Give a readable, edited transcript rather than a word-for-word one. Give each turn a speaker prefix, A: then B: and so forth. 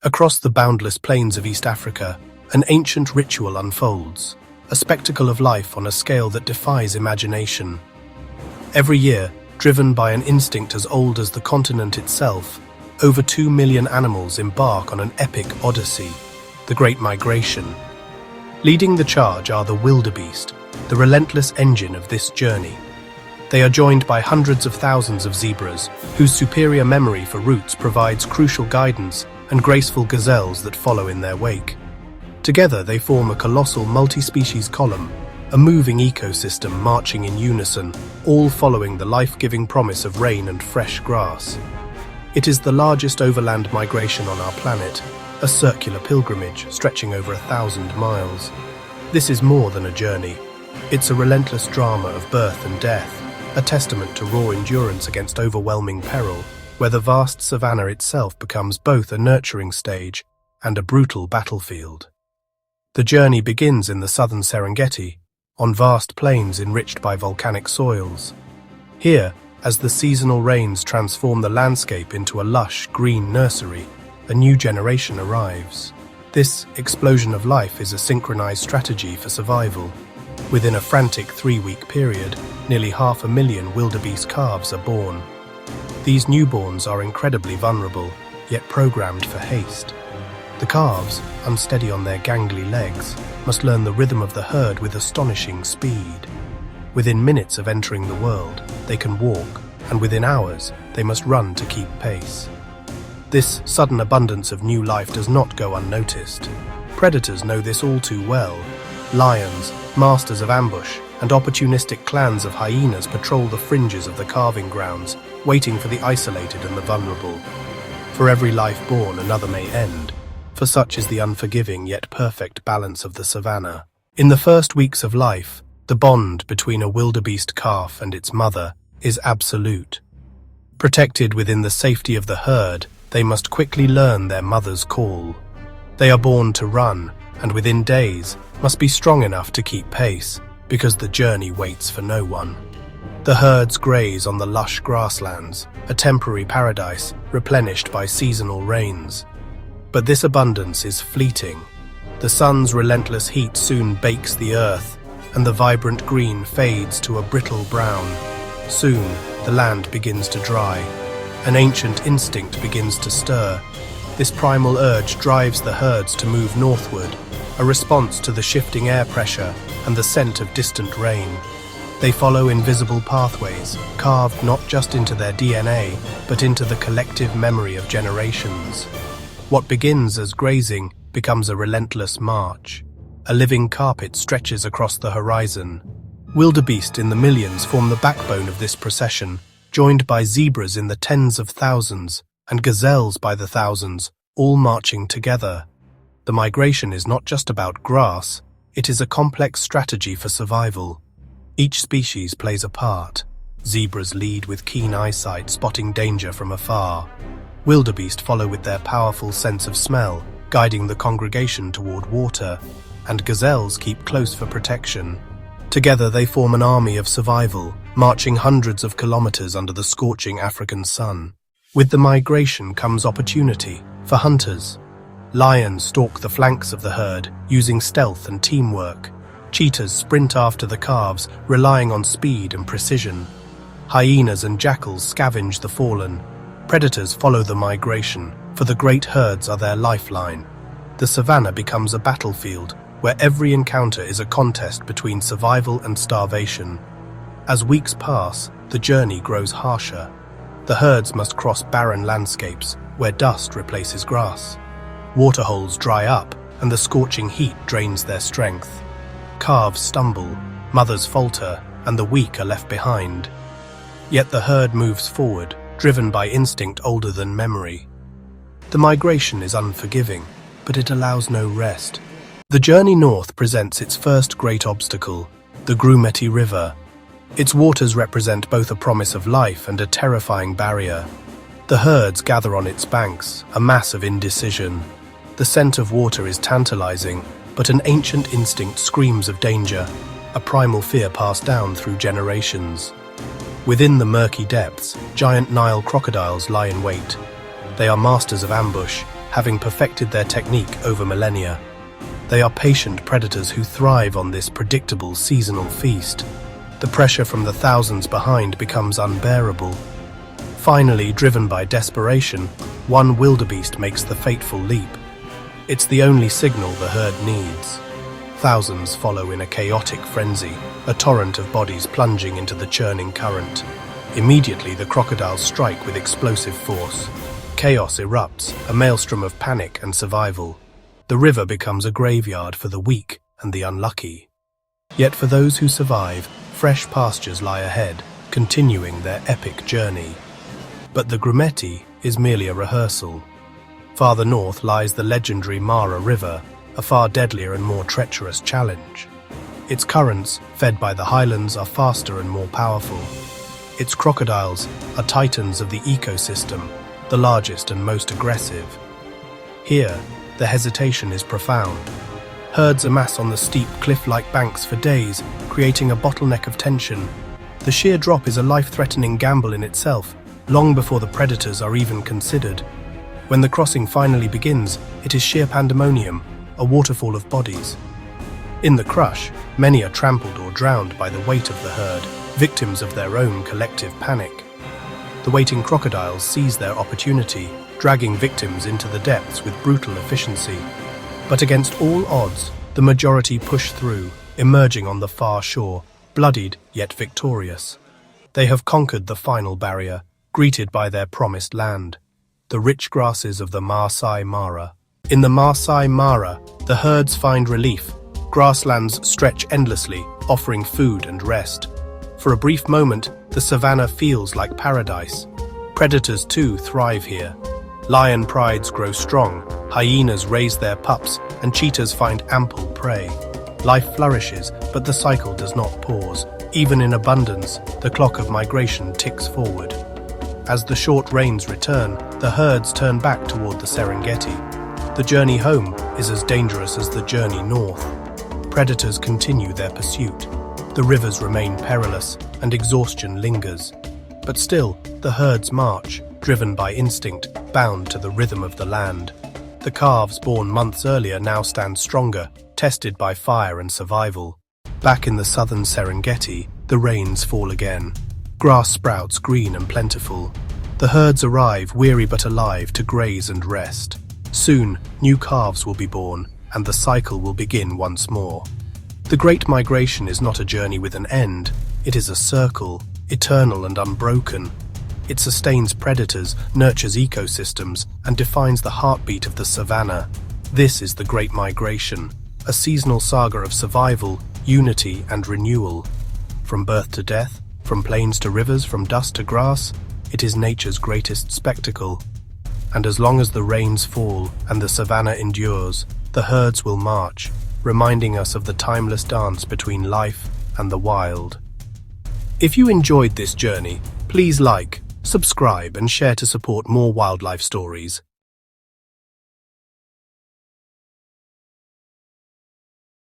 A: Across the boundless plains of East Africa, an ancient ritual unfolds, a spectacle of life on a scale that defies imagination. Every year, driven by an instinct as old as the continent itself, over 2 million animals embark on an epic odyssey, the Great Migration. Leading the charge are the wildebeest, the relentless engine of this journey. They are joined by hundreds of thousands of zebras, whose superior memory for routes provides crucial guidance, and graceful gazelles that follow in their wake. Together they form a colossal multi-species column, a moving ecosystem marching in unison, all following the life-giving promise of rain and fresh grass. It is the largest overland migration on our planet, a circular pilgrimage stretching over 1,000 miles. This is more than a journey. It's a relentless drama of birth and death, a testament to raw endurance against overwhelming peril, where the vast savanna itself becomes both a nurturing stage and a brutal battlefield. The journey begins in the southern Serengeti, on vast plains enriched by volcanic soils. Here, as the seasonal rains transform the landscape into a lush, green nursery, a new generation arrives. This explosion of life is a synchronized strategy for survival. Within a frantic 3-week period, nearly 500,000 wildebeest calves are born. These newborns are incredibly vulnerable, yet programmed for haste. The calves, unsteady on their gangly legs, must learn the rhythm of the herd with astonishing speed. Within minutes of entering the world, they can walk, and within hours, they must run to keep pace. This sudden abundance of new life does not go unnoticed. Predators know this all too well. Lions, masters of ambush, and opportunistic clans of hyenas patrol the fringes of the calving grounds, waiting for the isolated and the vulnerable. For every life born, another may end, for such is the unforgiving yet perfect balance of the savanna. In the first weeks of life, the bond between a wildebeest calf and its mother is absolute. Protected within the safety of the herd, they must quickly learn their mother's call. They are born to run, and within days must be strong enough to keep pace, because the journey waits for no one. The herds graze on the lush grasslands, a temporary paradise replenished by seasonal rains. But this abundance is fleeting. The sun's relentless heat soon bakes the earth, and the vibrant green fades to a brittle brown. Soon, the land begins to dry. An ancient instinct begins to stir. This primal urge drives the herds to move northward, a response to the shifting air pressure and the scent of distant rain. They follow invisible pathways, carved not just into their DNA, but into the collective memory of generations. What begins as grazing becomes a relentless march. A living carpet stretches across the horizon. Wildebeest in the millions form the backbone of this procession, joined by zebras in the tens of thousands and gazelles by the thousands, all marching together. The migration is not just about grass, it is a complex strategy for survival. Each species plays a part. Zebras lead with keen eyesight, spotting danger from afar. Wildebeest follow with their powerful sense of smell, guiding the congregation toward water, and gazelles keep close for protection. Together they form an army of survival, marching hundreds of kilometers under the scorching African sun. With the migration comes opportunity for hunters. Lions stalk the flanks of the herd, using stealth and teamwork. Cheetahs sprint after the calves, relying on speed and precision. Hyenas and jackals scavenge the fallen. Predators follow the migration, for the great herds are their lifeline. The savanna becomes a battlefield, where every encounter is a contest between survival and starvation. As weeks pass, the journey grows harsher. The herds must cross barren landscapes, where dust replaces grass. Waterholes dry up, and the scorching heat drains their strength. Calves stumble, mothers falter, and the weak are left behind. Yet the herd moves forward, driven by instinct older than memory. The migration is unforgiving, but it allows no rest. The journey north presents its first great obstacle, the Grumeti River. Its waters represent both a promise of life and a terrifying barrier. The herds gather on its banks, a mass of indecision. The scent of water is tantalizing, but an ancient instinct screams of danger, a primal fear passed down through generations. Within the murky depths, giant Nile crocodiles lie in wait. They are masters of ambush, having perfected their technique over millennia. They are patient predators who thrive on this predictable seasonal feast. The pressure from the thousands behind becomes unbearable. Finally, driven by desperation, one wildebeest makes the fateful leap. It's the only signal the herd needs. Thousands follow in a chaotic frenzy, a torrent of bodies plunging into the churning current. Immediately, the crocodiles strike with explosive force. Chaos erupts, a maelstrom of panic and survival. The river becomes a graveyard for the weak and the unlucky. Yet for those who survive, fresh pastures lie ahead, continuing their epic journey. But the Grumeti is merely a rehearsal. Farther north lies the legendary Mara River, a far deadlier and more treacherous challenge. Its currents, fed by the highlands, are faster and more powerful. Its crocodiles are titans of the ecosystem, the largest and most aggressive. Here, the hesitation is profound. Herds amass on the steep cliff-like banks for days, creating a bottleneck of tension. The sheer drop is a life-threatening gamble in itself, long before the predators are even considered. When the crossing finally begins, it is sheer pandemonium, a waterfall of bodies. In the crush, many are trampled or drowned by the weight of the herd, victims of their own collective panic. The waiting crocodiles seize their opportunity, dragging victims into the depths with brutal efficiency. But against all odds, the majority push through, emerging on the far shore, bloodied yet victorious. They have conquered the final barrier, greeted by their promised land, the rich grasses of the Masai Mara. In the Masai Mara, the herds find relief. Grasslands stretch endlessly, offering food and rest. For a brief moment, the savanna feels like paradise. Predators too thrive here. Lion prides grow strong, hyenas raise their pups, and cheetahs find ample prey. Life flourishes, but the cycle does not pause. Even in abundance, the clock of migration ticks forward. As the short rains return, the herds turn back toward the Serengeti. The journey home is as dangerous as the journey north. Predators continue their pursuit. The rivers remain perilous, and exhaustion lingers. But still, the herds march, driven by instinct, bound to the rhythm of the land. The calves born months earlier now stand stronger, tested by fire and survival. Back in the southern Serengeti, the rains fall again. Grass sprouts green and plentiful. The herds arrive, weary but alive, to graze and rest. Soon, new calves will be born, and the cycle will begin once more. The Great Migration is not a journey with an end. It is a circle, eternal and unbroken. It sustains predators, nurtures ecosystems, and defines the heartbeat of the savanna. This is the Great Migration, a seasonal saga of survival, unity, and renewal. From birth to death, from plains to rivers, from dust to grass, it is nature's greatest spectacle. And as long as the rains fall and the savanna endures, the herds will march, reminding us of the timeless dance between life and the wild. If you enjoyed this journey, please like, subscribe, and share to support more wildlife stories.